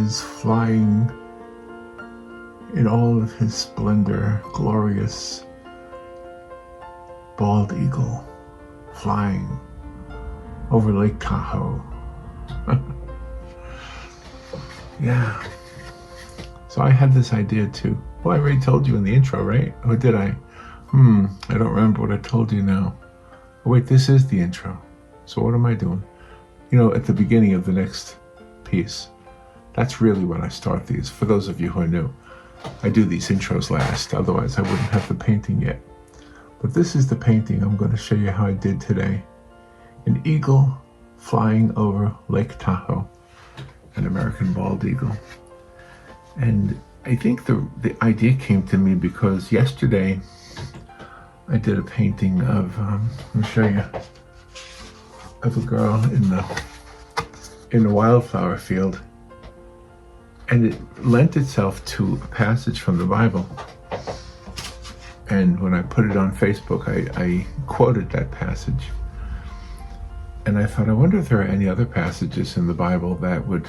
is flying in all of his splendor, glorious bald eagle flying over Lake Tahoe. Yeah. So I had this idea too. Well, I already told you in the intro, right? Or did I? I don't remember what I told you now. Oh, wait, this is the intro. So what am I doing? You know, at the beginning of the next piece, that's really when I start these. For those of you who are new, I do these intros last. Otherwise, I wouldn't have the painting yet. But this is the painting I'm going to show you how I did today. An eagle flying over Lake Tahoe. An American bald eagle. And I think the idea came to me because yesterday I did a painting of, let me show you, of a girl in a wildflower field. And it lent itself to a passage from the Bible. And when I put it on Facebook, I quoted that passage. And I thought, I wonder if there are any other passages in the Bible that would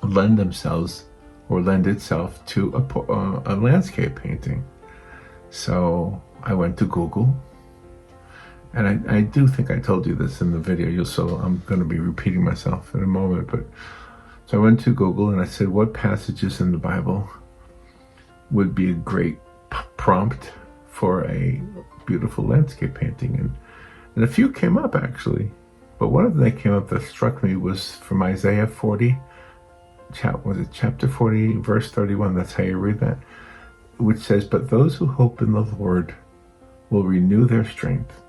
lend themselves or lend itself to a landscape painting. So I went to Google, and I do think I told you this in the video, so I'm going to be repeating myself in a moment. But so I went to Google and I said, what passages in the Bible would be a great prompt for a beautiful landscape painting? And a few came up, actually. But one of them that came up that struck me was from Isaiah 40. Chapter 40, verse 31. That's how you read that. Which says, but those who hope in the Lord will renew their strength.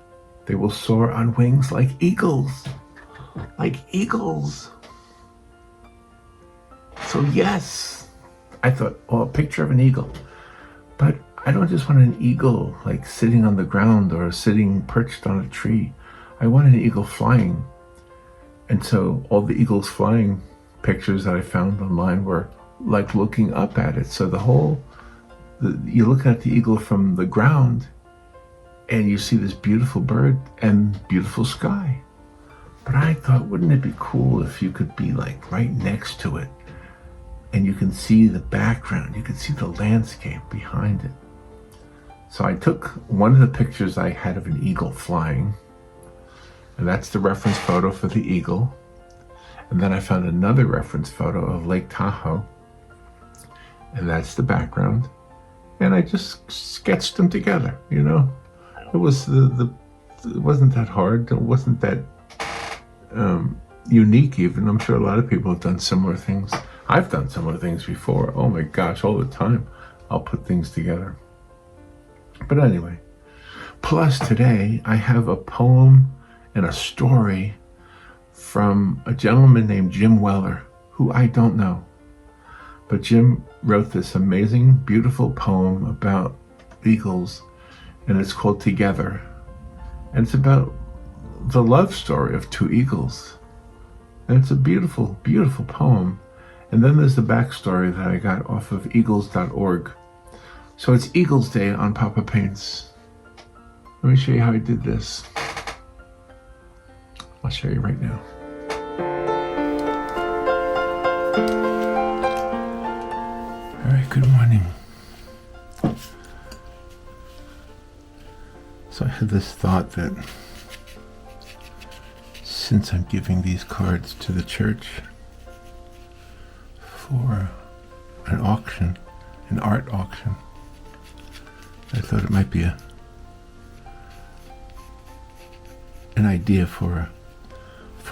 They will soar on wings like eagles. Like eagles. So yes, I thought, oh, a picture of an eagle. But I don't just want an eagle like sitting on the ground or sitting perched on a tree. I want an eagle flying. And so all the eagles flying pictures that I found online were like looking up at it. So you're looking at the eagle from the ground and you see this beautiful bird and beautiful sky. But I thought, wouldn't it be cool if you could be like right next to it and you can see the background, you can see the landscape behind it. So I took one of the pictures I had of an eagle flying, and that's the reference photo for the eagle. And then I found another reference photo of Lake Tahoe, and that's the background. And I just sketched them together, you know. It was it wasn't that hard. It wasn't that unique even. I'm sure a lot of people have done similar things. I've done similar things before. Oh my gosh, all the time I'll put things together. But anyway, plus today I have a poem and a story from a gentleman named Jim Weller, who I don't know. But Jim wrote this amazing, beautiful poem about eagles, and it's called Together. And it's about the love story of two eagles. And it's a beautiful, beautiful poem. And then there's the backstory that I got off of eagles.org. So it's Eagles Day on Poppa Paints. Let me show you how I did this. I'll show you right now. All right, good morning. So I had this thought that since I'm giving these cards to the church for an auction, an art auction, I thought it might be an idea for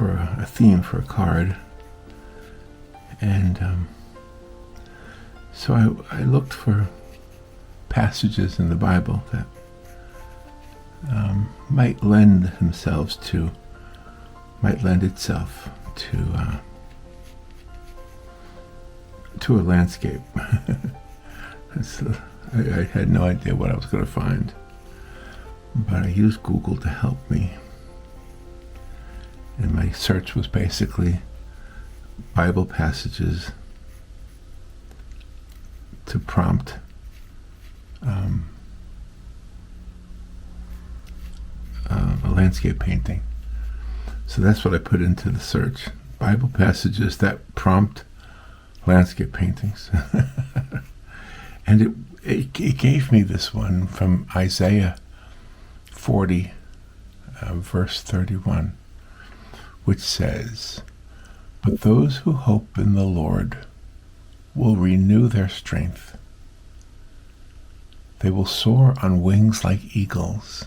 a theme for a card. And so I looked for passages in the Bible that might lend itself to a landscape. So I had no idea what I was going to find, but I used Google to help me. And my search was basically Bible passages to prompt a landscape painting. So that's what I put into the search. Bible passages that prompt landscape paintings. And it gave me this one from Isaiah 40, verse 31, which says, "But those who hope in the Lord will renew their strength. They will soar on wings like eagles.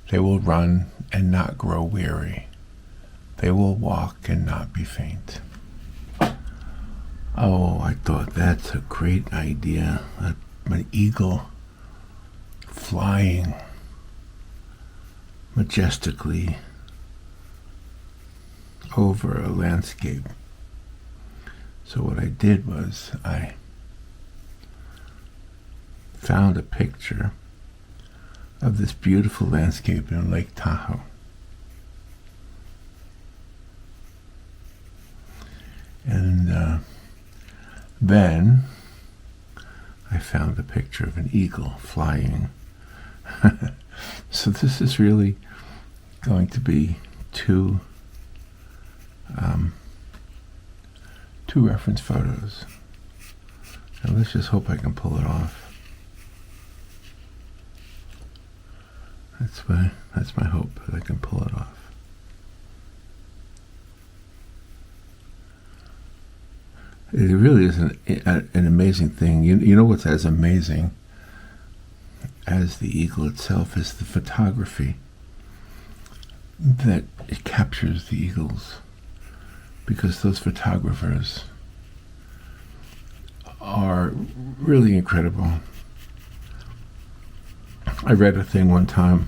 They will run and not grow weary. They will walk and not be faint." Oh, I thought that's a great idea. An eagle flying majestically over a landscape. So what I did was I found a picture of this beautiful landscape in Lake Tahoe. And then I found a picture of an eagle flying. So this is really going to be two reference photos. And let's just hope I can pull it off. That's my hope, that I can pull it off. It really is an amazing thing. You know what's as amazing as the eagle itself is the photography that it captures the eagles, because those photographers are really incredible. I read a thing one time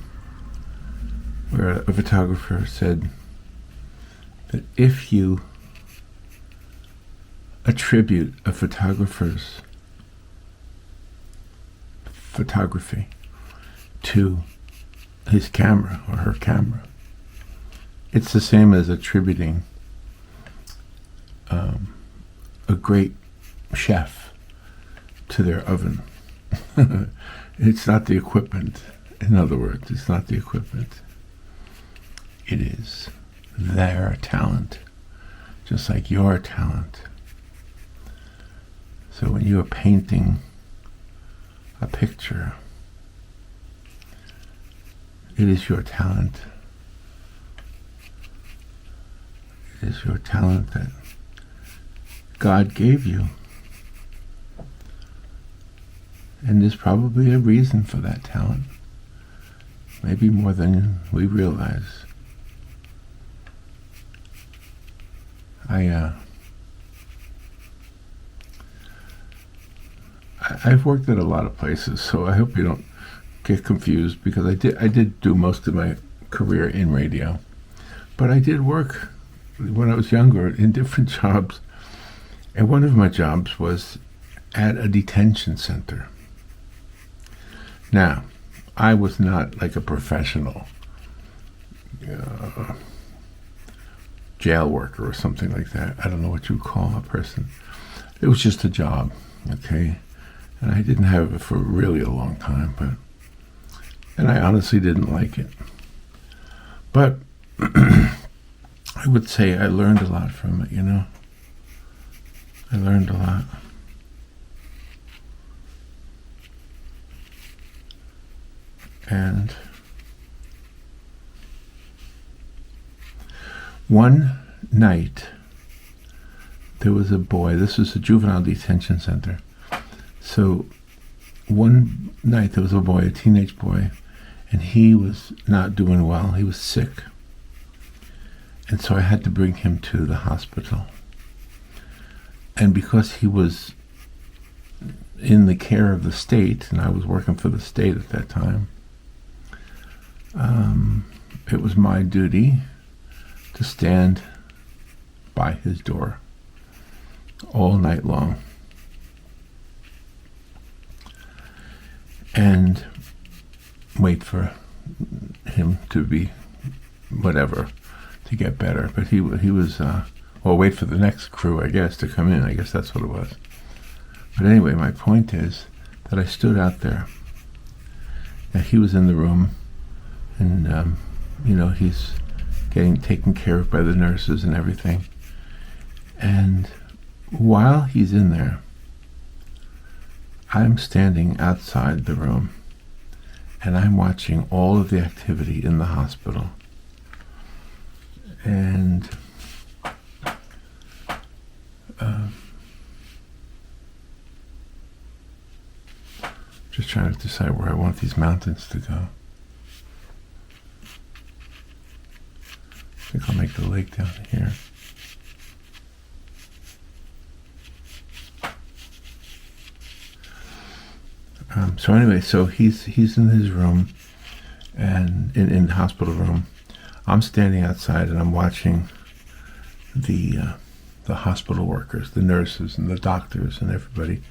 where a photographer said that if you attribute a photographer's photography to his camera or her camera, it's the same as attributing a great chef to their oven. It's not the equipment. In other words, it's not the equipment. It is their talent, just like your talent. So when you are painting a picture, it is your talent. It is your talent that God gave you. And there's probably a reason for that talent. Maybe more than we realize. I've worked at a lot of places, so I hope you don't get confused, because I did do most of my career in radio. But I did work when I was younger in different jobs. And one of my jobs was at a detention center. Now, I was not like a professional jail worker or something like that. I don't know what you would call a person. It was just a job, okay? And I didn't have it for really a long time, and I honestly didn't like it. But I would say I learned a lot from it, you know? I learned a lot. And one night, there was a boy. This was a juvenile detention center. So one night there was a boy, a teenage boy, and he was not doing well. He was sick. And so I had to bring him to the hospital. And because he was in the care of the state, and I was working for the state at that time, it was my duty to stand by his door all night long and wait for him to be whatever, to get better. But he was wait for the next crew, I guess, to come in. I guess that's what it was. But anyway, my point is that I stood out there. And he was in the room, and he's getting taken care of by the nurses and everything. And while he's in there, I'm standing outside the room and I'm watching all of the activity in the hospital. And just trying to decide where I want these mountains to go. I think I'll make the lake down here. So anyway, so he's in his room, and in the hospital room. I'm standing outside and I'm watching the hospital workers, the nurses and the doctors and everybody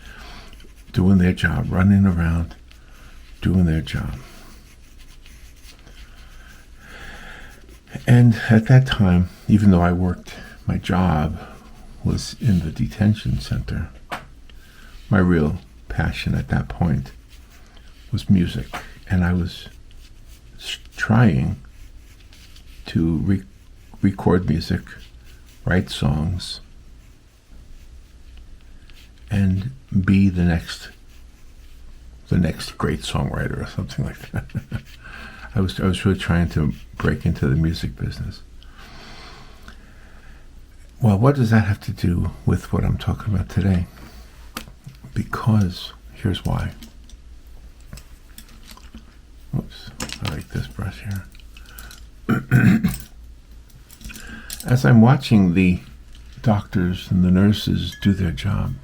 doing their job, running around, doing their job. And at that time, even though I worked, my job was in the detention center, my real passion at that point was music. And I was trying to record music, write songs, and be the next great songwriter or something like that. I was really trying to break into the music business. Well, what does that have to do with what I'm talking about today? Because here's why. Oops, I like this brush here. As I'm watching the doctors and the nurses do their job,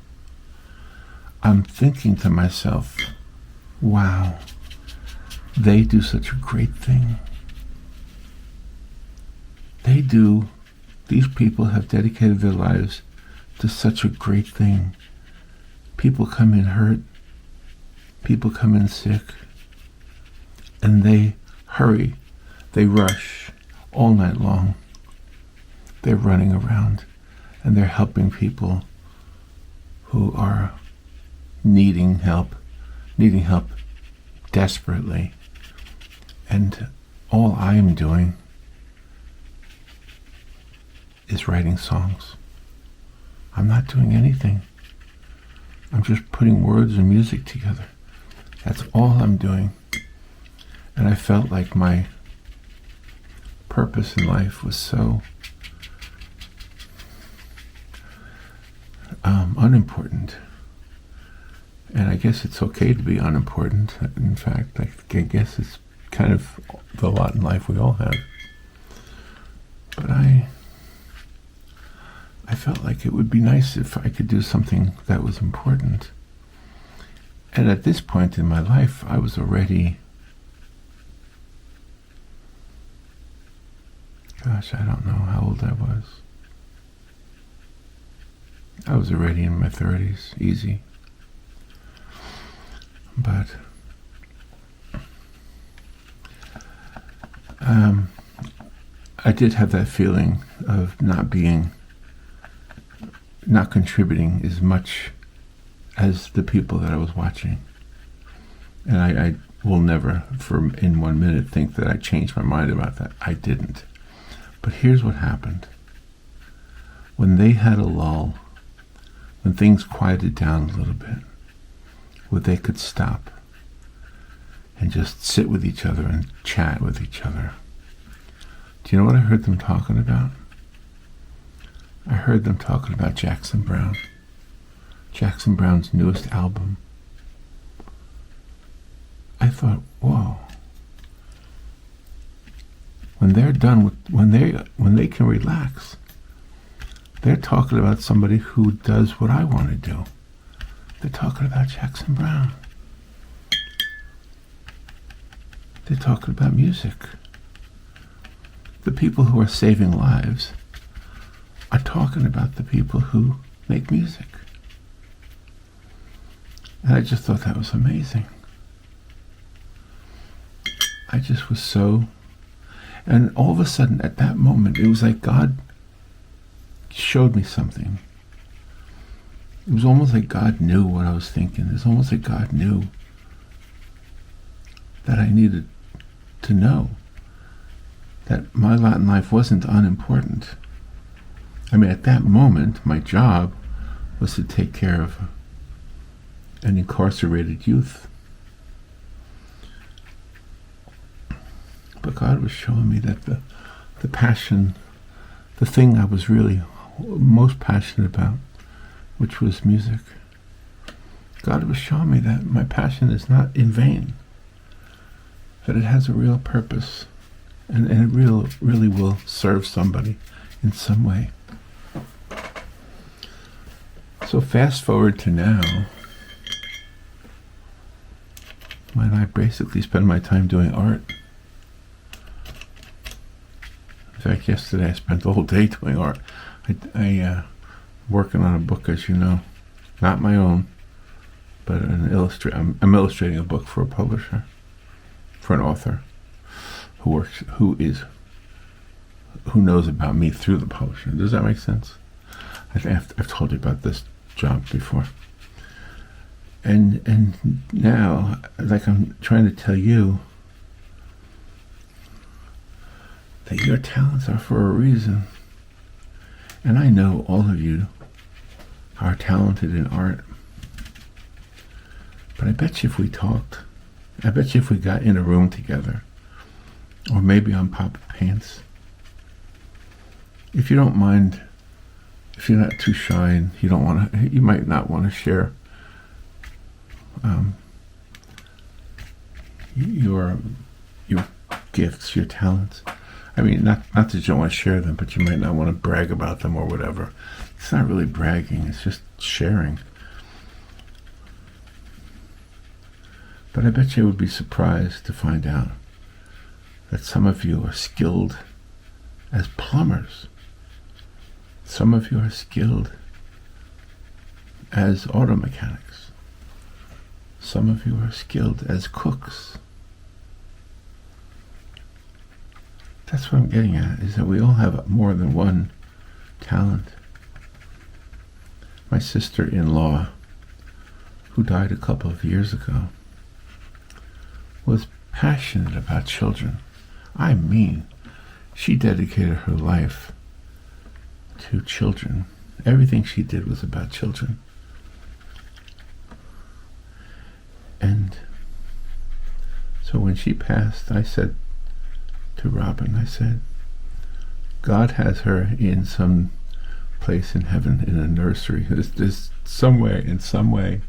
I'm thinking to myself, wow, they do such a great thing. These people have dedicated their lives to such a great thing. People come in hurt, people come in sick, and they hurry, they rush all night long. They're running around and they're helping people who are needing help desperately. And all I am doing is writing songs. I'm not doing anything. I'm just putting words and music together. That's all I'm doing. And I felt like my purpose in life was so unimportant. And I guess it's okay to be unimportant. In fact, I guess it's kind of the lot in life we all have. But I felt like it would be nice if I could do something that was important. And at this point in my life, I was already, gosh, I don't know how old I was. I was already in my 30s, easy. But I did have that feeling of not contributing as much as the people that I was watching. And I will never, in 1 minute, think that I changed my mind about that. I didn't. But here's what happened. When they had a lull, when things quieted down a little bit, where they could stop and just sit with each other and chat with each other. Do you know what I heard them talking about? I heard them talking about Jackson Browne. Jackson Browne's newest album. I thought, whoa. When they're done with, when they can relax, they're talking about somebody who does what I want to do. They're talking about Jackson Browne. They're talking about music. The people who are saving lives are talking about the people who make music. And I just thought that was amazing. I just was so... And all of a sudden, at that moment, it was like God showed me something. It was almost like God knew what I was thinking. It's almost like God knew that I needed to know that my lot in life wasn't unimportant. I mean, at that moment, my job was to take care of an incarcerated youth. But God was showing me that the passion, the thing I was really most passionate about, which was music, God was showing me that my passion is not in vain, that it has a real purpose, and it really will serve somebody in some way. So fast forward to now, when I basically spend my time doing art. In fact, yesterday I spent the whole day doing art. I working on a book, as you know, not my own, but I'm illustrating a book for a publisher, for an author who knows about me through the publisher. Does that make sense? I've told you about this job before. And now, like I'm trying to tell you, that your talents are for a reason. And I know all of you are talented in art. But I bet you if we talked, I bet you if we got in a room together, or maybe on Poppa Paints, if you don't mind, if you're not too shy and you might not want to share your gifts, your talents. I mean, not that you don't want to share them, but you might not want to brag about them or whatever. It's not really bragging, it's just sharing. But I bet you would be surprised to find out that some of you are skilled as plumbers. Some of you are skilled as auto mechanics. Some of you are skilled as cooks. That's what I'm getting at, is that we all have more than one talent. My sister-in-law, who died a couple of years ago, was passionate about children. I mean, she dedicated her life to children. Everything she did was about children. And so when she passed, I said to Robin, I said, God has her in some place in heaven, in a nursery. There's somewhere, in some way,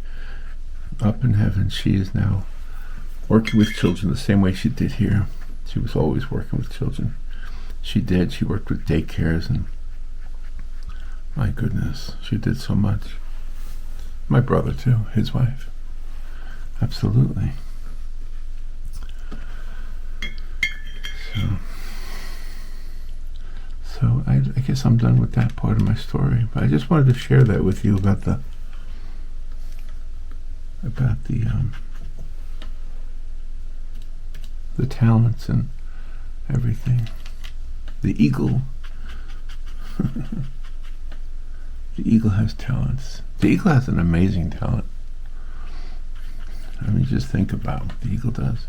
up in heaven, she is now working with children the same way she did here. She was always working with children. She worked with daycares, and my goodness, she did so much. My brother too, his wife. Absolutely. So I guess I'm done with that part of my story. But I just wanted to share that with you about the talents and everything. The eagle. The eagle has talents. The eagle has an amazing talent. I mean, just think about what the eagle does.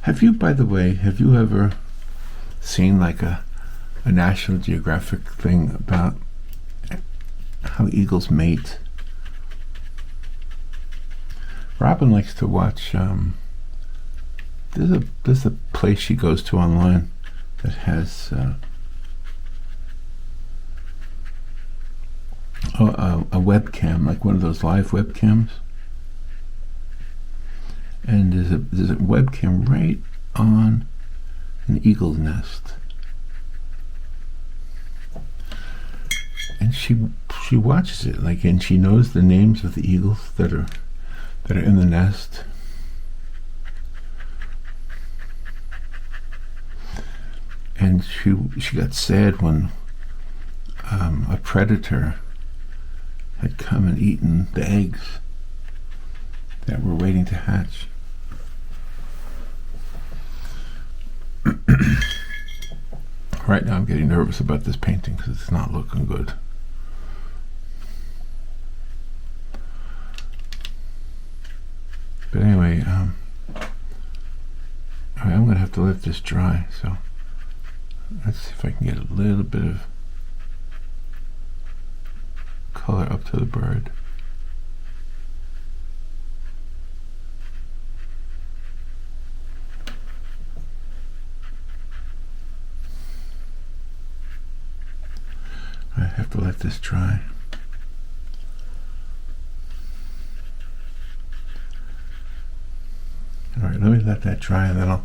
Have you ever seen like a National Geographic thing about how eagles mate? Robin likes to watch, there's a place she goes to online that has a webcam, like one of those live webcams. And there's a webcam right on an eagle's nest. And she watches it, and she knows the names of the eagles that are in the nest. And she got sad when a predator had come and eaten the eggs that were waiting to hatch. Right now I'm getting nervous about this painting because it's not looking good. But anyway, I'm going to have to let this dry, so Let's see if I can get a little bit of color up to the bird. I have to let this dry. All right, let me let that dry, and then I'll,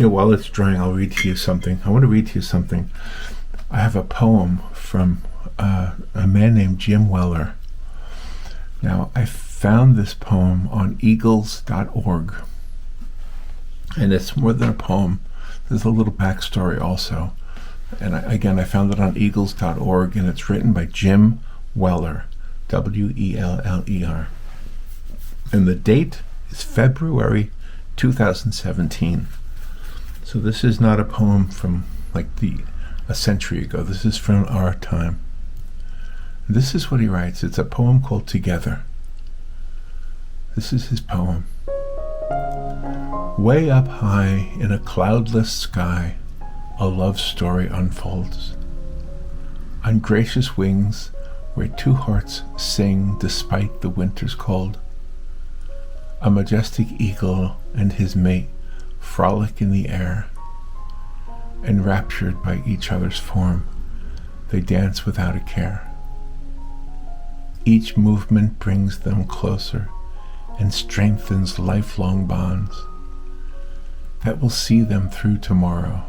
while it's drying, I'll read to you something. I want to read to you something. I have a poem from a man named Jim Weller. Now, I found this poem on eagles.org, and it's more than a poem. There's a little backstory also. And I found it on eagles.org, and it's written by Jim Weller, Weller. And the date is February 2017. So this is not a poem from like a century ago. This is from our time. This is what he writes. It's a poem called Together. This is his poem. Way up high in a cloudless sky, a love story unfolds. On gracious wings, where two hearts sing despite the winter's cold, a majestic eagle and his mate frolic in the air. Enraptured by each other's form, they dance without a care. Each movement brings them closer and strengthens lifelong bonds that will see them through tomorrow,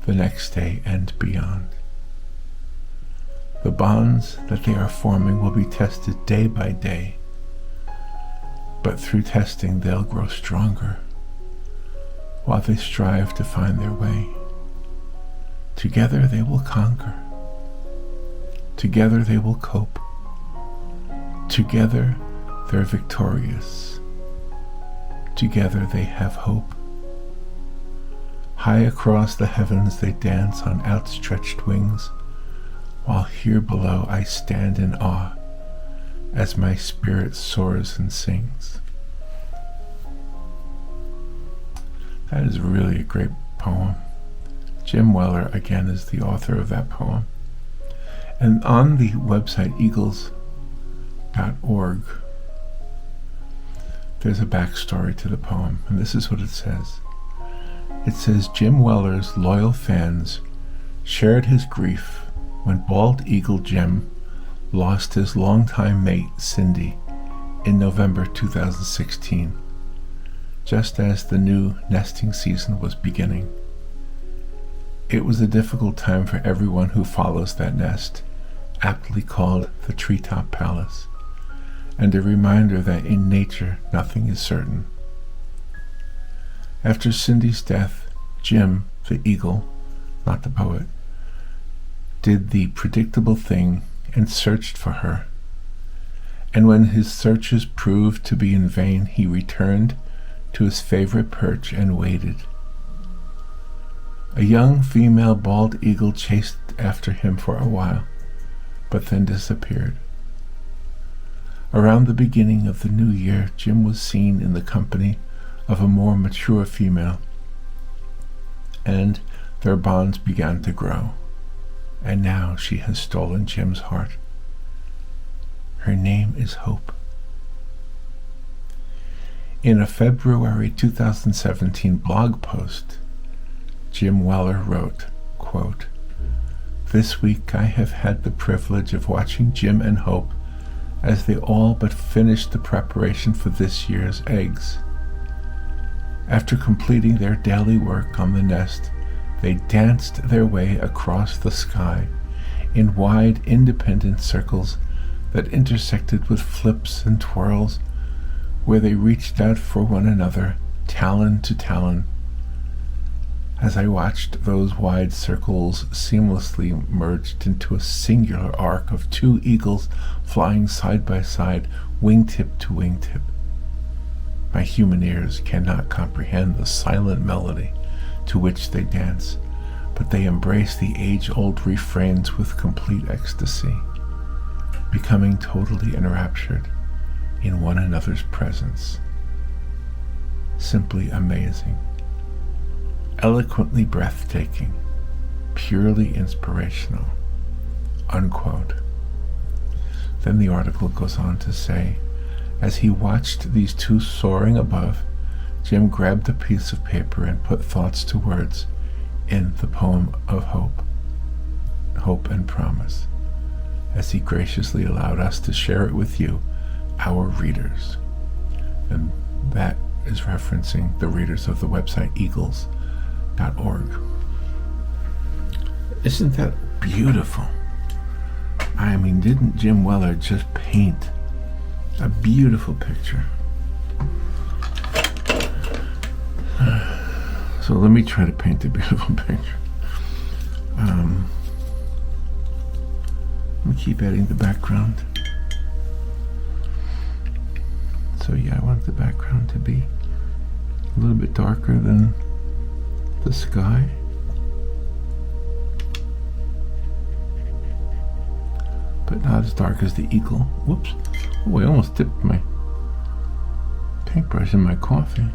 the next day, and beyond. The bonds that they are forming will be tested day by day, but through testing they'll grow stronger while they strive to find their way. Together they will conquer. Together they will cope. Together they're victorious. Together they have hope. High across the heavens they dance on outstretched wings, while here below I stand in awe as my spirit soars and sings. That is really a great poem. Jim Weller, again, is the author of that poem. And on the website eagles.org, there's a backstory to the poem, and this is what it says. It says, Jim Weller's loyal fans shared his grief when bald eagle Jim lost his longtime mate, Cindy, in November 2016, just as the new nesting season was beginning. It was a difficult time for everyone who follows that nest, aptly called the Treetop Palace, and a reminder that in nature nothing is certain. After Cindy's death, Jim, the eagle, not the poet, did the predictable thing and searched for her. And when his searches proved to be in vain, he returned to his favorite perch and waited. A young female bald eagle chased after him for a while, but then disappeared. Around the beginning of the new year, Jim was seen in the company of a more mature female, and their bonds began to grow. And now she has stolen Jim's heart. Her name is Hope. In a February 2017 blog post, Jim Weller wrote, quote, "This week I have had the privilege of watching Jim and Hope as they all but finished the preparation for this year's eggs. After completing their daily work on the nest, they danced their way across the sky in wide, independent circles that intersected with flips and twirls, where they reached out for one another, talon to talon. As I watched, those wide circles seamlessly merged into a singular arc of two eagles flying side by side, wingtip to wingtip. My human ears cannot comprehend the silent melody to which they dance, but they embrace the age-old refrains with complete ecstasy, becoming totally enraptured in one another's presence. Simply amazing, eloquently breathtaking, purely inspirational, unquote. Then the article goes on to say, as he watched these two soaring above, Jim grabbed a piece of paper and put thoughts to words in the poem of hope and promise, as he graciously allowed us to share it with you, our readers. And that is referencing the readers of the website eagles.org. Isn't that beautiful? I mean, didn't Jim Weller just paint a beautiful picture? So let me try to paint a beautiful picture. Let me keep adding the background. So yeah, I want the background to be a little bit darker than the sky. But not as dark as the eagle. Whoops. Oh, I almost dipped my paintbrush in my coffee.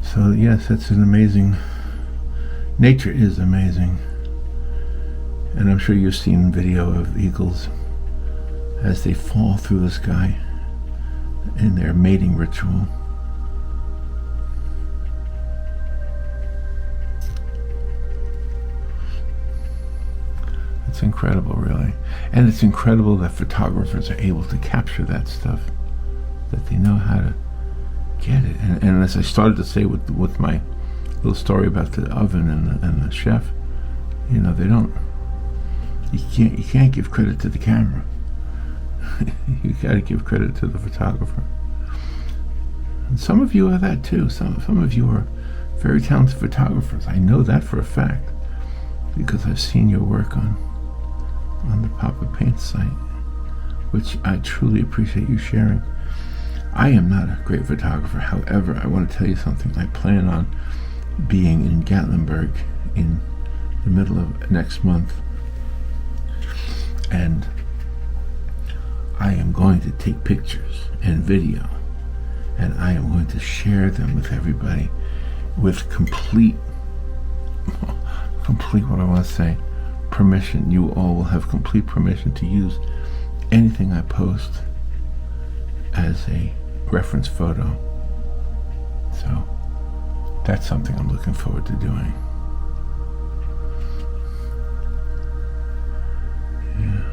So yes, it's an amazing, nature is amazing. And I'm sure you've seen video of eagles as they fall through the sky in their mating ritual. It's incredible, really. And it's incredible that photographers are able to capture that stuff, that they know how to get it. And as I started to say with my little story about the oven and the chef, you know, you can't give credit to the camera. You got to give credit to the photographer. And some of you are that too. Some of you are very talented photographers. I know that for a fact because I've seen your work on the Poppa Paint site, which I truly appreciate you sharing. I am not a great photographer. However, I want to tell you something. I plan on being in Gatlinburg in the middle of next month, and I am going to take pictures and video, and I am going to share them with everybody with complete what I want to say, permission. You all will have complete permission to use anything I post as a reference photo. So that's something I'm looking forward to doing. Yeah.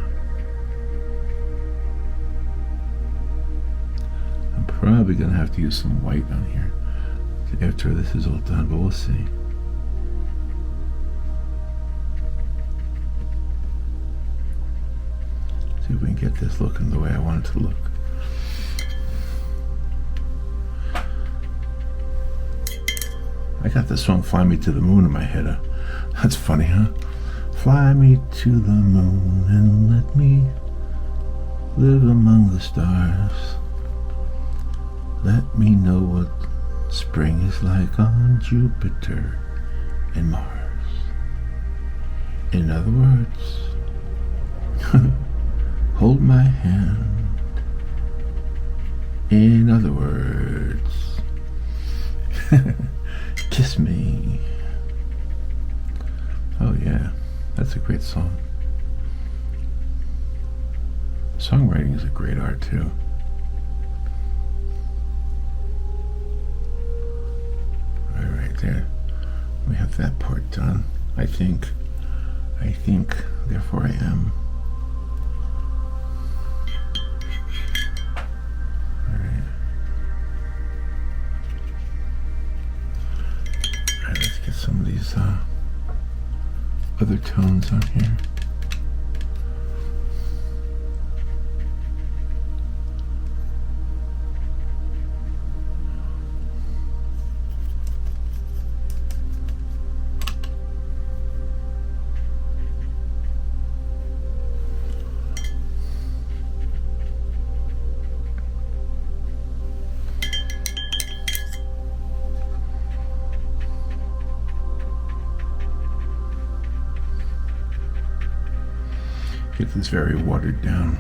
I'm probably going to have to use some white on here after this is all done, but we'll see. See if we can get this looking the way I want it to look. I got the song Fly Me to the Moon in my head. That's funny, huh? Fly me to the moon and let me live among the stars. Let me know what spring is like on Jupiter and Mars. In other words, hold my hand. In other words, kiss me. Oh yeah, that's a great song. Songwriting is a great art too. All right, there. We have that part done. I think, therefore I am. Some of these other tones on here. Get this very watered down.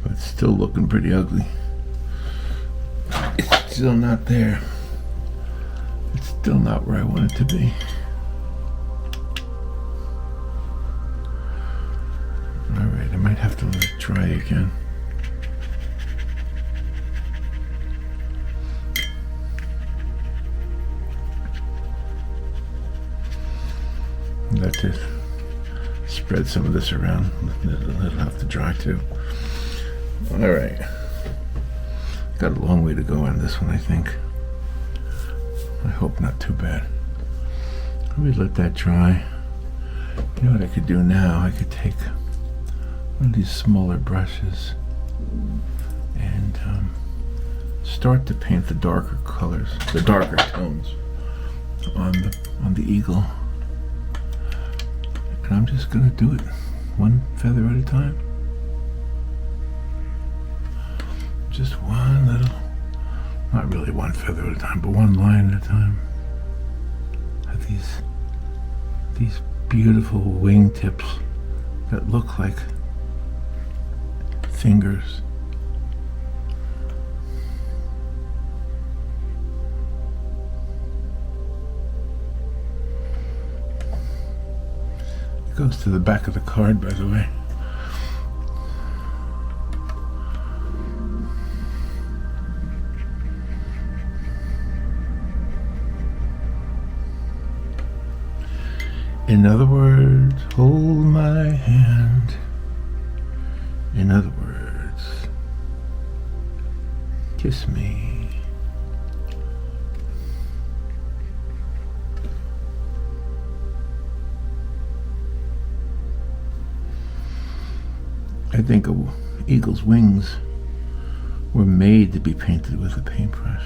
But it's still looking pretty ugly. It's still not there. It's still not where I want it to be. Alright, I might have to let it dry again. Let it spread some of this around. It'll have to dry too. Alright. Got a long way to go on this one, I think. I hope not too bad. Let me let that dry. You know what I could do now? I could take one of these smaller brushes and start to paint the darker colors, the darker tones on the eagle. And I'm just gonna do it one feather at a time. Just one little, not really one feather at a time, but one line at a time. Have these beautiful wingtips that look like fingers. It goes to the back of the card, by the way. In other words, hold my hand. In other words, kiss me. I think an eagle's wings were made to be painted with a paintbrush.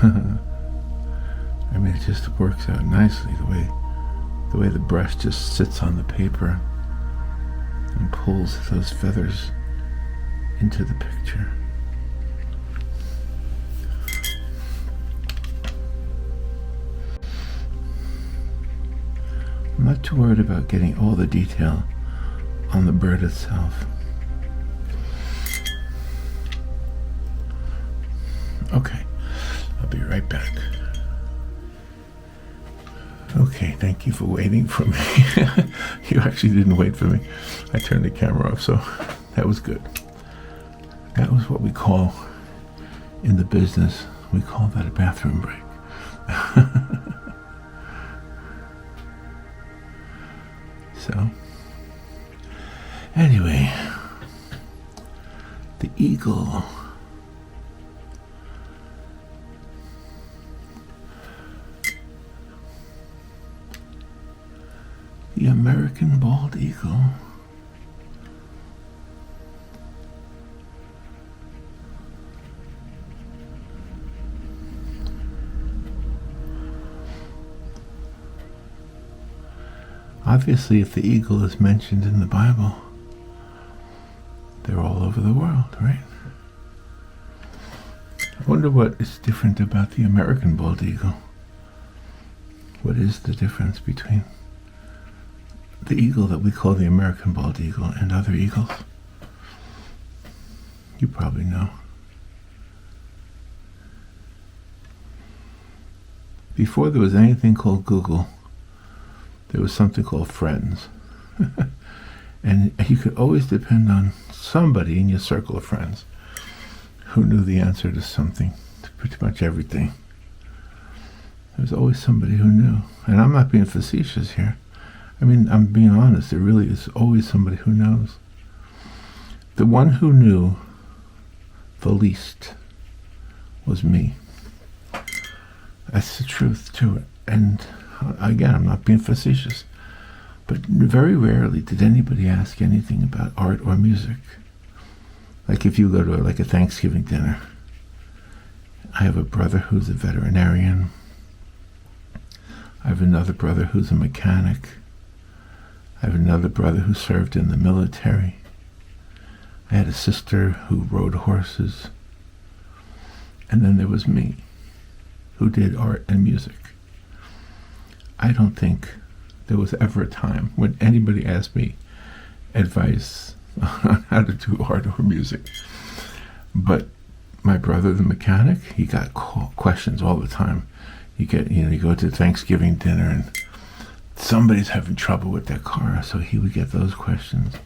I mean, it just works out nicely the way the brush just sits on the paper and pulls those feathers into the picture. I'm not too worried about getting all the detail on the bird itself. Okay, I'll be right back. Okay, thank you for waiting for me. You actually didn't wait for me. I turned the camera off, so that was good. That was what we call, in the business, we call that a bathroom break. So, anyway, the eagle. The American bald eagle. Obviously, if the eagle is mentioned in the Bible, they're all over the world, right? I wonder what is different about the American bald eagle. What is the difference between the eagle that we call the American bald eagle and other eagles? You probably know. Before there was anything called Google, there was something called friends. And you could always depend on somebody in your circle of friends who knew the answer to something, to pretty much everything. There was always somebody who knew. And I'm not being facetious here. I mean, I'm being honest. There really is always somebody who knows. The one who knew the least was me. That's the truth to it. And again, I'm not being facetious. But very rarely did anybody ask anything about art or music. Like if you go to like a Thanksgiving dinner, I have a brother who's a veterinarian. I have another brother who's a mechanic. I have another brother who served in the military. I had a sister who rode horses. And then there was me, who did art and music. I don't think there was ever a time when anybody asked me advice on how to do art or music. But my brother, the mechanic, he got questions all the time. You go to Thanksgiving dinner and somebody's having trouble with their car, so he would get those questions.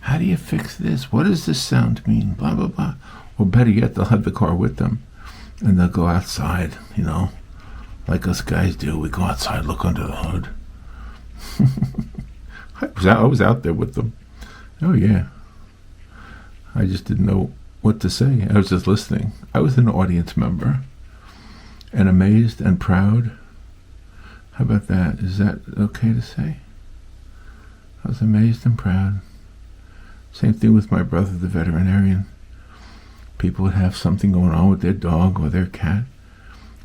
How do you fix this? What does this sound mean? Blah, blah, blah. Or better yet, they'll have the car with them and they'll go outside, like us guys do. We go outside, look under the hood. I was out there with them. Oh, yeah. I just didn't know what to say. I was just listening. I was an audience member and amazed and proud. How about that? Is that okay to say? I was amazed and proud. Same thing with my brother, the veterinarian. People would have something going on with their dog or their cat,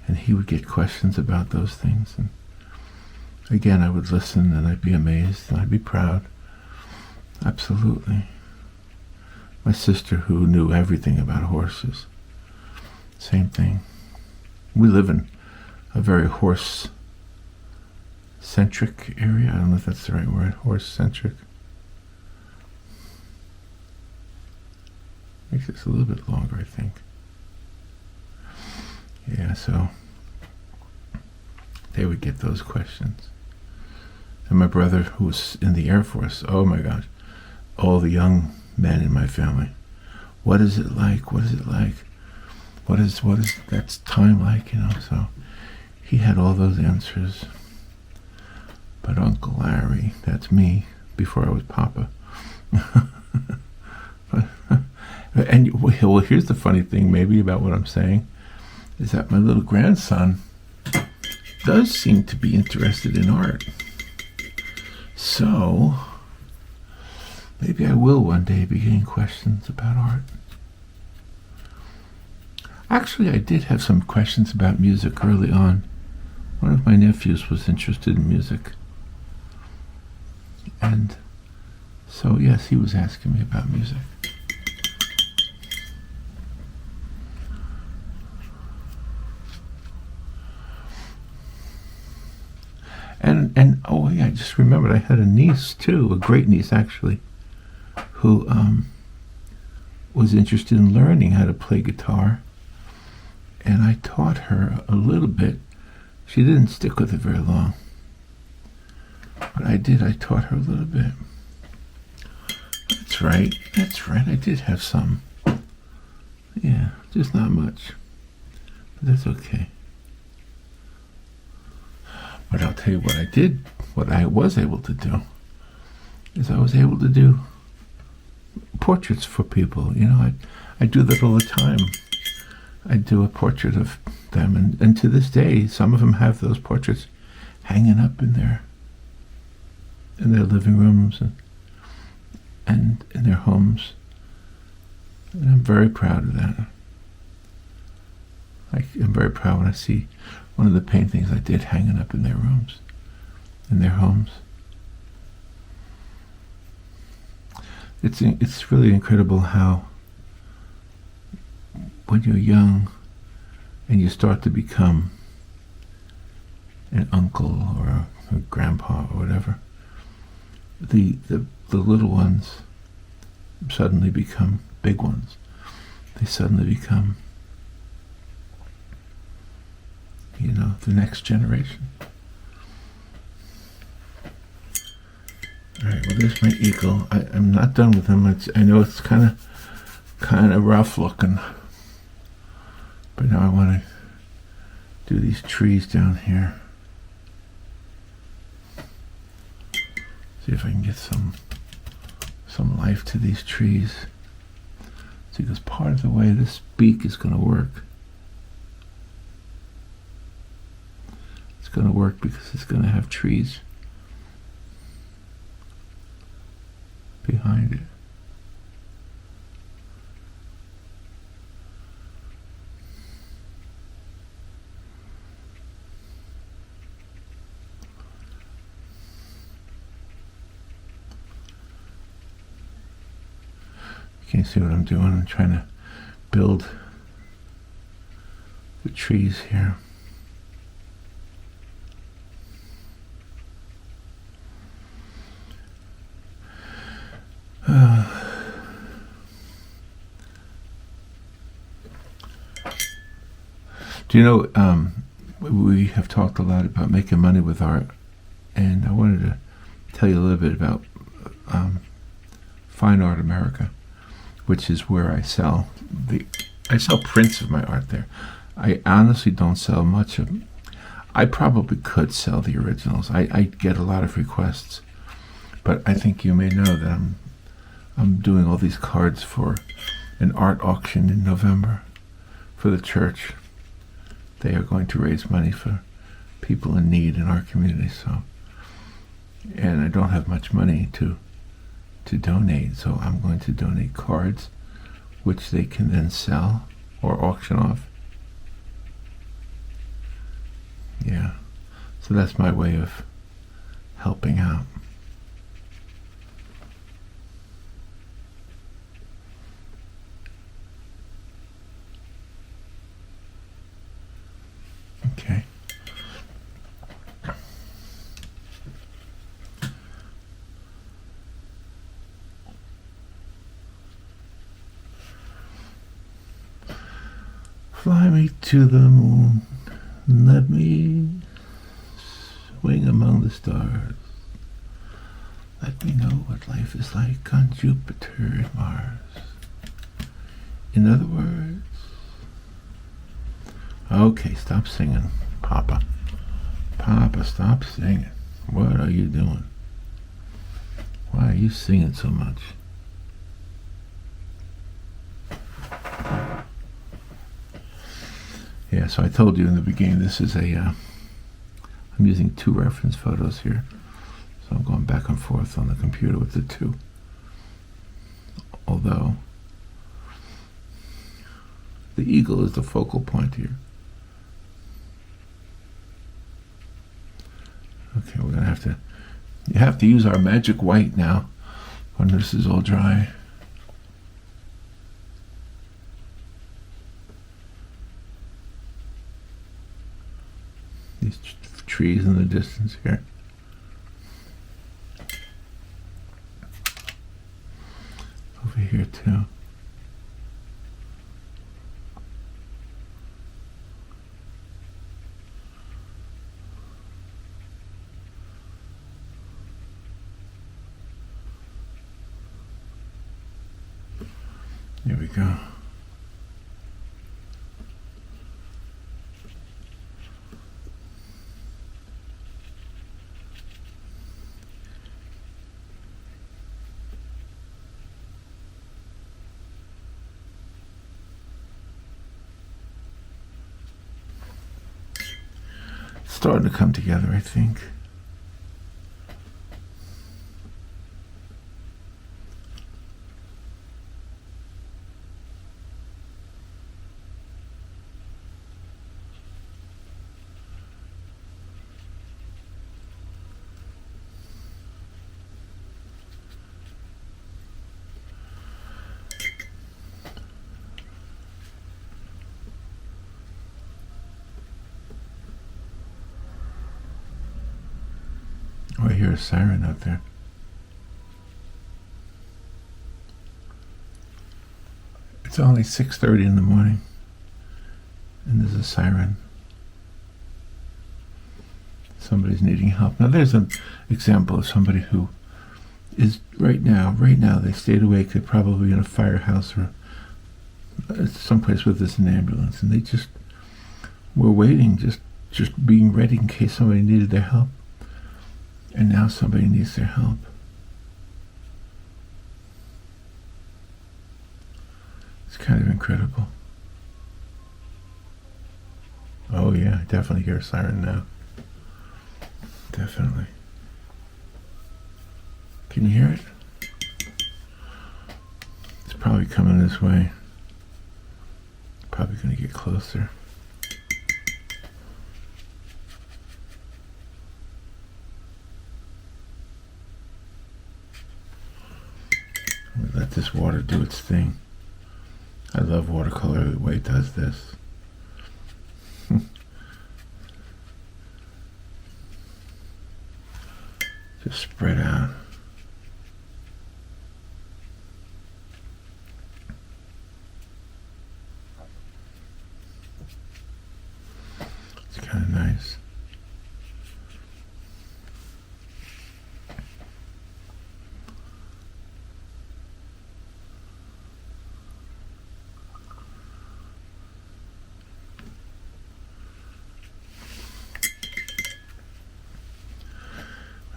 and he would get questions about those things. And again, I would listen, and I'd be amazed, and I'd be proud. Absolutely. My sister, who knew everything about horses, same thing. We live in a very horse-centric area. I don't know if that's the right word, horse-centric. Makes this a little bit longer, I think. Yeah, so they would get those questions. And my brother, who was in the Air Force, oh my gosh, all the young men in my family, what is it like? What is it like? What is that time like? So he had all those answers. But Uncle Larry, that's me, before I was Poppa. And well, here's the funny thing maybe about what I'm saying, is that my little grandson does seem to be interested in art. So maybe I will one day be getting questions about art. Actually, I did have some questions about music early on. One of my nephews was interested in music. And so, yes, he was asking me about music. And oh yeah, I just remembered I had a niece too, a great niece actually, who was interested in learning how to play guitar, and I taught her a little bit. She didn't stick with it very long, but I taught her a little bit. That's right, I did have some. Yeah, just not much, but that's okay. But I'll tell you what I was able to do, is I was able to do portraits for people. I do that all the time. I do a portrait of them, and to this day, some of them have those portraits hanging up in their living rooms and in their homes. And I'm very proud of that. I'm very proud when I see one of the paintings I did hanging up in their rooms, in their homes. It's really incredible how when you're young and you start to become an uncle or a grandpa or whatever, the little ones suddenly become big ones. They suddenly become the next generation. All right, well, there's my eagle. I'm not done with him. I know it's kind of rough looking, but now I want to do these trees down here. See if I can get some life to these trees. See, because part of the way this beak is going to work, it's going to work because it's going to have trees behind it. Can you see what I'm doing? I'm trying to build the trees here. Do you know, we have talked a lot about making money with art, and I wanted to tell you a little bit about Fine Art America, which is where I sell prints of my art there. I honestly don't sell much of them. I probably could sell the originals. I get a lot of requests, but I think you may know that I'm doing all these cards for an art auction in November for the church. They are going to raise money for people in need in our community. And I don't have much money to donate, so I'm going to donate cards, which they can then sell or auction off. Yeah, so that's my way of helping out. Okay. Fly me to the moon, let me swing among the stars. Let me know what life is like on Jupiter and Mars. In other words, okay, stop singing, Poppa. Poppa, stop singing. What are you doing? Why are you singing so much? Yeah, so I told you in the beginning, this is I'm using 2 reference photos here. So I'm going back and forth on the computer with the 2. Although, the eagle is the focal point here. Okay, we're gonna you have to use our magic white now when this is all dry. These trees in the distance here. Over here too. There we go. It's starting to come together, I think. Oh, I hear a siren out there. It's only 6:30 in the morning, and there's a siren. Somebody's needing help. Now there's an example of somebody who is right now they stayed awake. They're probably in a firehouse or someplace with this an ambulance, and they just were waiting, just being ready in case somebody needed their help. And now somebody needs their help. It's kind of incredible. Oh yeah, I definitely hear a siren now. Definitely. Can you hear it? It's probably coming this way. Probably going to get closer. let this water do its thing. I love watercolor the way it does this. Just spread out. It's kind of nice.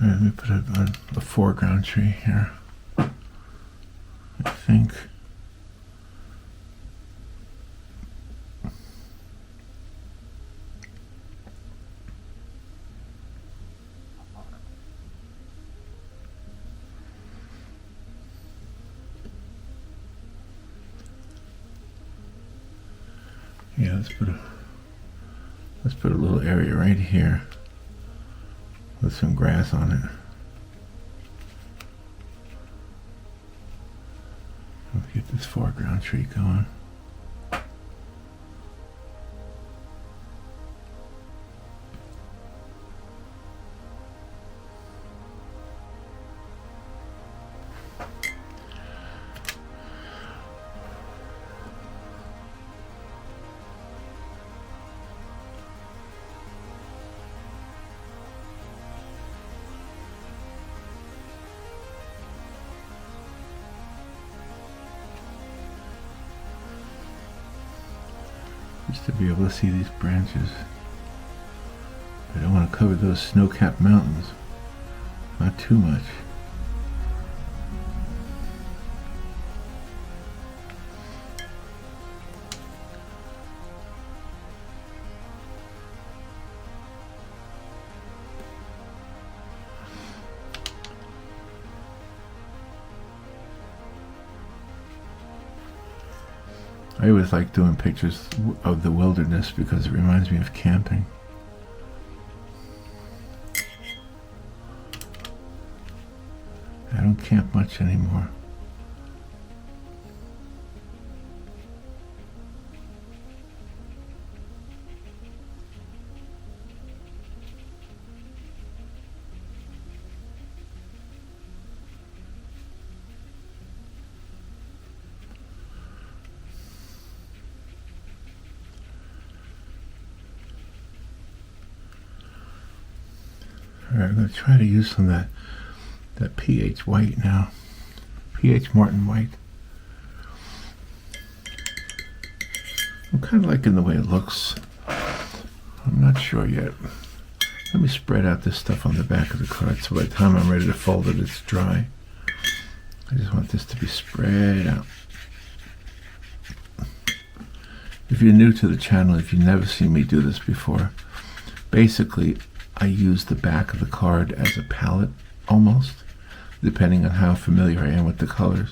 All right, let me put it on the foreground tree here. I think. Yeah, let's put a little area right here with some grass on it. Let's get this foreground tree going. Just to be able to see these branches. I don't want to cover those snow-capped mountains. Not too much. I always like doing pictures of the wilderness because it reminds me of camping. I don't camp much anymore. Alright, I'm going to try to use some of that pH white now. pH Martin white. I'm kind of liking the way it looks. I'm not sure yet. Let me spread out this stuff on the back of the card so by the time I'm ready to fold it, it's dry. I just want this to be spread out. If you're new to the channel, if you've never seen me do this before, basically I use the back of the card as a palette, almost, depending on how familiar I am with the colors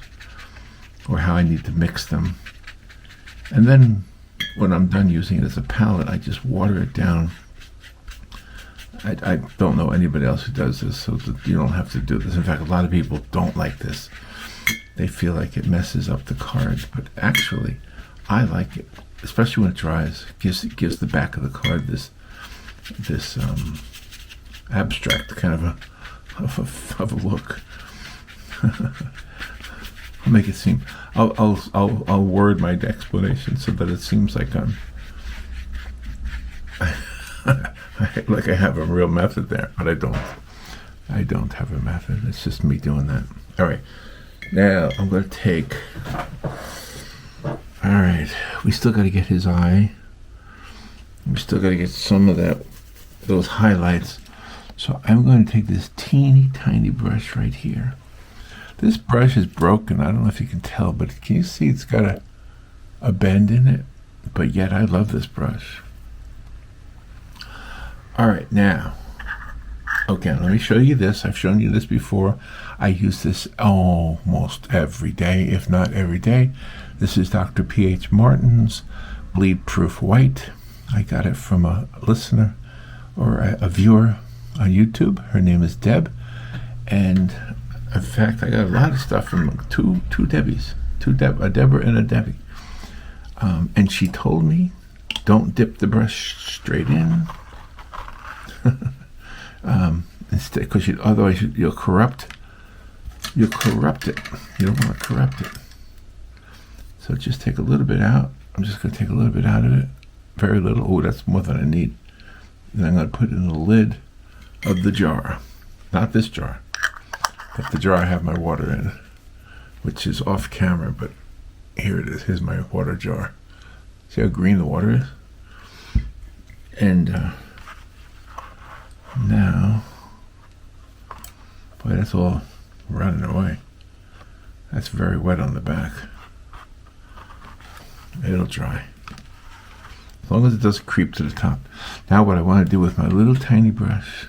or how I need to mix them. And then when I'm done using it as a palette, I just water it down. I don't know anybody else who does this, so you don't have to do this. In fact, a lot of people don't like this. They feel like it messes up the card, but actually, I like it, especially when it dries. It gives the back of the card this abstract kind of a look. I'll make it seem. I'll word my explanation so that it seems like I'm like I have a real method there, but I don't. I don't have a method. It's just me doing that. All right. Now I'm going to take. All right. We still got to get his eye. We still got to get some of those highlights. So I'm going to take this teeny tiny brush right here. This brush is broken. I don't know if you can tell, but can you see it's got a bend in it? But yet I love this brush. All right, now, okay, let me show you this. I've shown you this before. I use this almost every day, if not every day. This is Dr. P.H. Martin's Bleed Proof White. I got it from a listener or a viewer on YouTube. Her name is Deb, and In fact, I got a lot of stuff from two Debbies, a Deborah and a Debbie. And she told me, don't dip the brush straight in, instead, because otherwise you'll corrupt it. You don't want to corrupt it. So just take a little bit out. I'm just going to take a little bit out of it, very little. Oh, that's more than I need. Then I'm going to put it in the lid of the jar, not this jar, but the jar I have my water in, which is off camera, but here it is. Here's my water jar. See how green the water is? And now, boy, that's all running away. That's very wet on the back. It'll dry. As long as it doesn't creep to the top. Now what I want to do with my little tiny brush,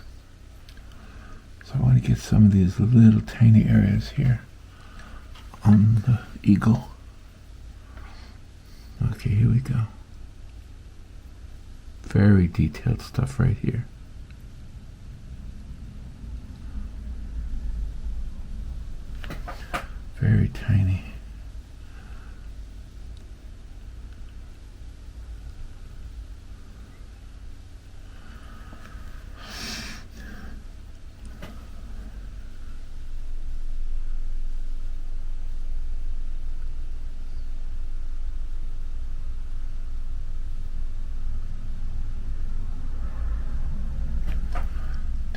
so I want to get some of these little tiny areas here on the eagle. Okay, here we go. Very detailed stuff right here. Very tiny.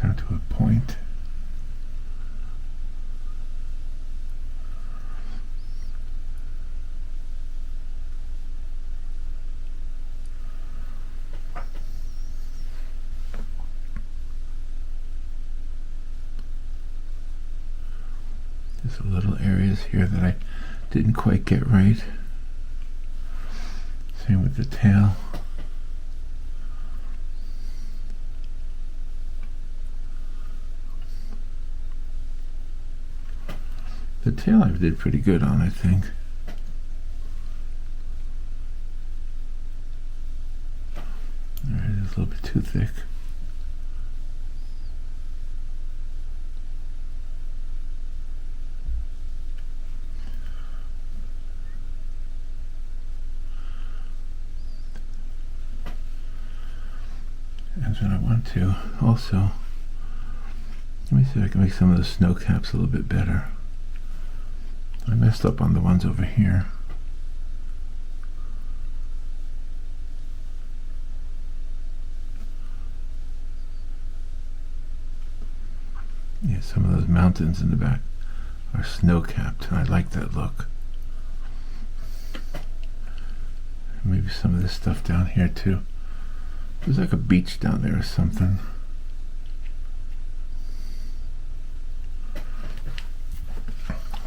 Down to a point. There's a little areas here that I didn't quite get right. Same with the tail. The tail I did pretty good on, I think. Alright, it's a little bit too thick. And then I want to also, let me see if I can make some of the snow caps a little bit better. I messed up on the ones over here. Yeah, some of those mountains in the back are snow-capped, and I like that look. Maybe some of this stuff down here too. There's like a beach down there or something.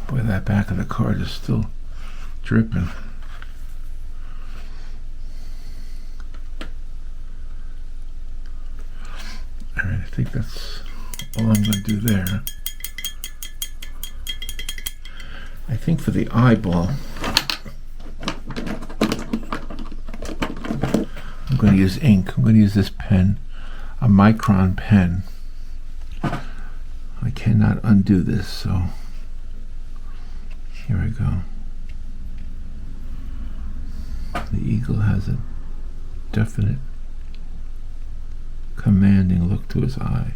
Boy, that back of the card is still dripping. Alright, I think that's all I'm going to do there. I think for the eyeball, I'm going to use ink. I'm going to use this pen, a Micron pen. I cannot undo this, so here I go. The eagle has a definite, commanding look to his eye.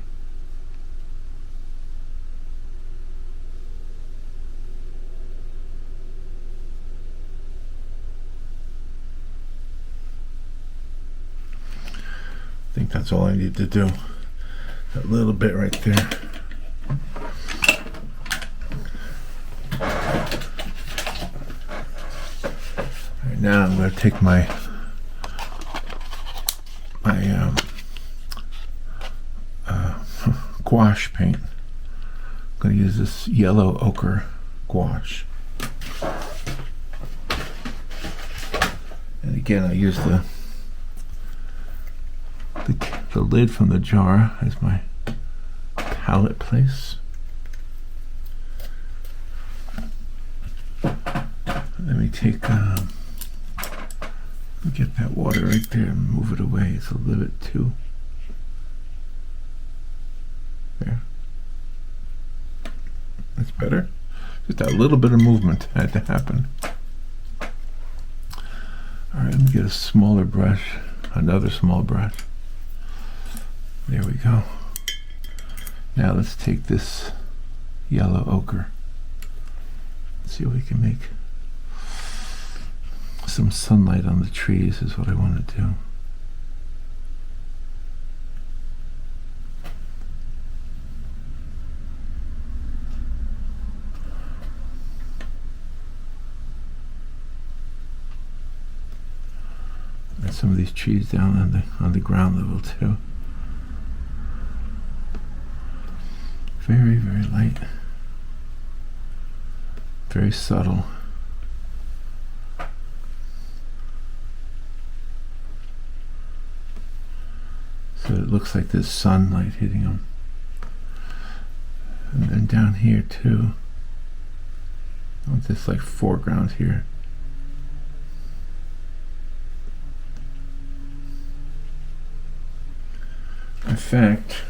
I think that's all I need to do. That little bit right there. Now I'm going to take my gouache paint. I'm going to use this yellow ochre gouache. And again, I use the lid from the jar as my palette place. Let me take get that water right there and move it away. It's a little bit too there. That's better. Just a little bit of movement had to happen. All right, let me get a smaller brush, another small brush. There we go. Now let's take this yellow ochre. See if we can make some sunlight on the trees is what I want to do. And some of these trees down on the ground level too. Very, very light. Very subtle. So it looks like there's sunlight hitting them. And then down here too. I want this like foreground here. In fact,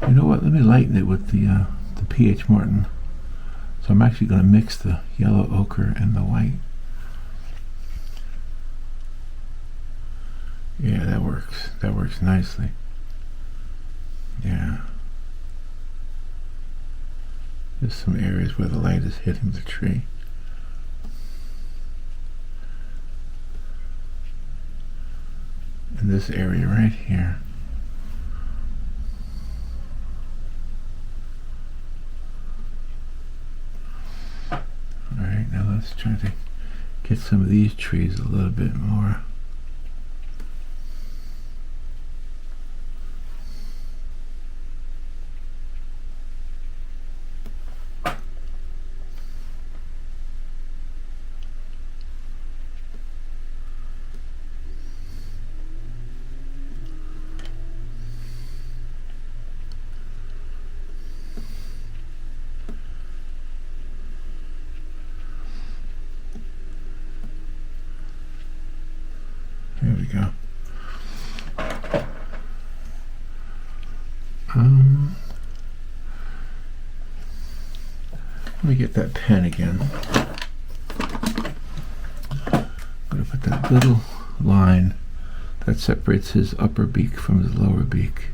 you know what? Let me lighten it with the pH Martin. So I'm actually going to mix the yellow ochre and the white. Yeah, that works. That works nicely. Yeah. There's some areas where the light is hitting the tree. And this area right here. Alright, now let's try to get some of these trees a little bit more. There we go. Let me get that pen again. I'm going to put that little line that separates his upper beak from his lower beak.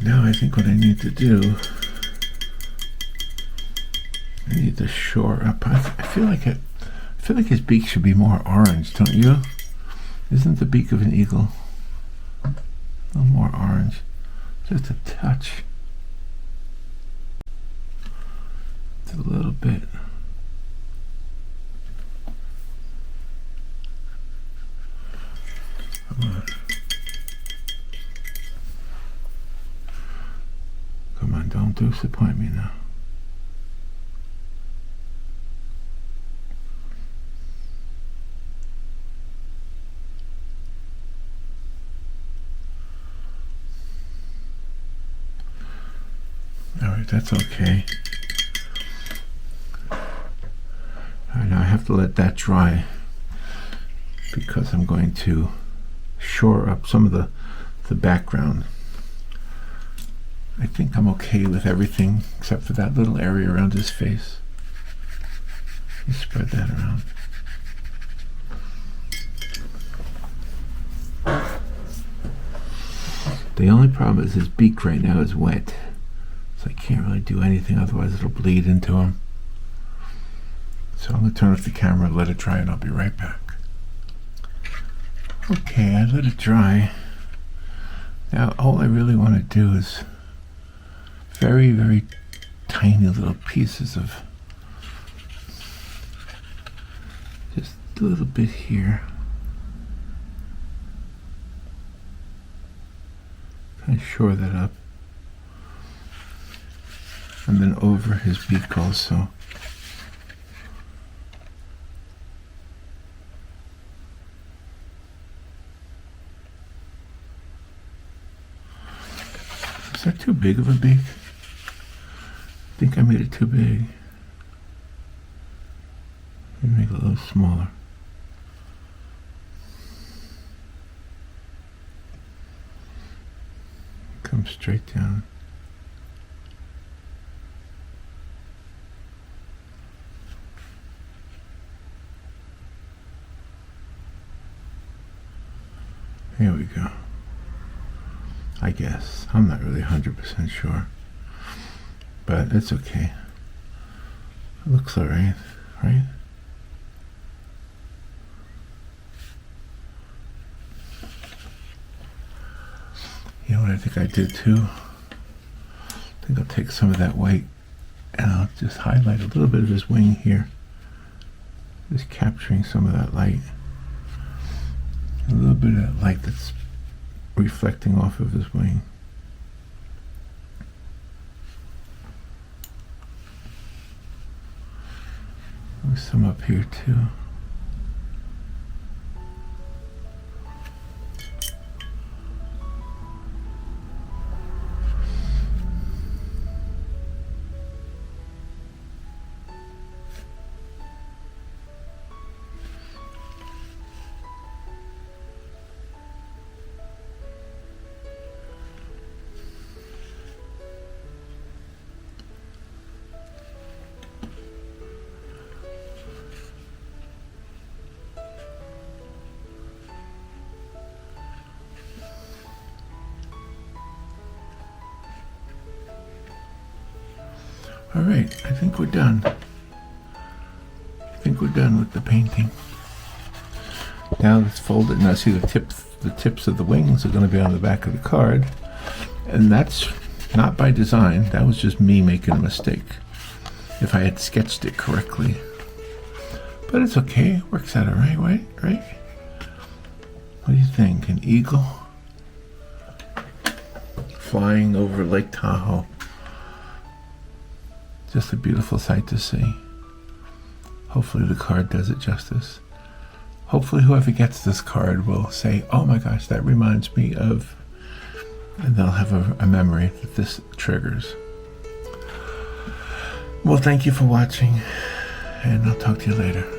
Now I think what I need to do, I need to shore up. I feel like his beak should be more orange, don't you? Isn't the beak of an eagle a little more orange? Just a touch. It's a little bit. Come on. Come on, don't disappoint me now. All right, that's okay. All right, now I have to let that dry because I'm going to shore up some of the background. I think I'm okay with everything except for that little area around his face. Let me spread that around. The only problem is his beak right now is wet. So I can't really do anything, otherwise it'll bleed into him. So I'm going to turn off the camera and let it dry and I'll be right back. Okay, I let it dry. Now all I really want to do is very, very tiny little pieces of just a little bit here. Kind of shore that up. And then over his beak also. that too big of a beak? I think I made it too big. Let me make it a little smaller. Come straight down. Here we go. I guess. I'm not really 100% sure. But it's okay. It looks alright, right? You know what I think I did too? I think I'll take some of that white and I'll just highlight a little bit of his wing here. Just capturing some of that light. A little bit of that light that's reflecting off of his wing. There's some up here too. All right, I think we're done. I think we're done with the painting. Now let's fold it. Now see the tips of the wings are going to be on the back of the card. And that's not by design. That was just me making a mistake. If I had sketched it correctly. But it's okay. It works out all right, right? What do you think? An eagle? Flying over Lake Tahoe. Just a beautiful sight to see. Hopefully the card does it justice. Hopefully whoever gets this card will say, oh my gosh, that reminds me of, and they'll have a memory that this triggers. Well, thank you for watching, and I'll talk to you later.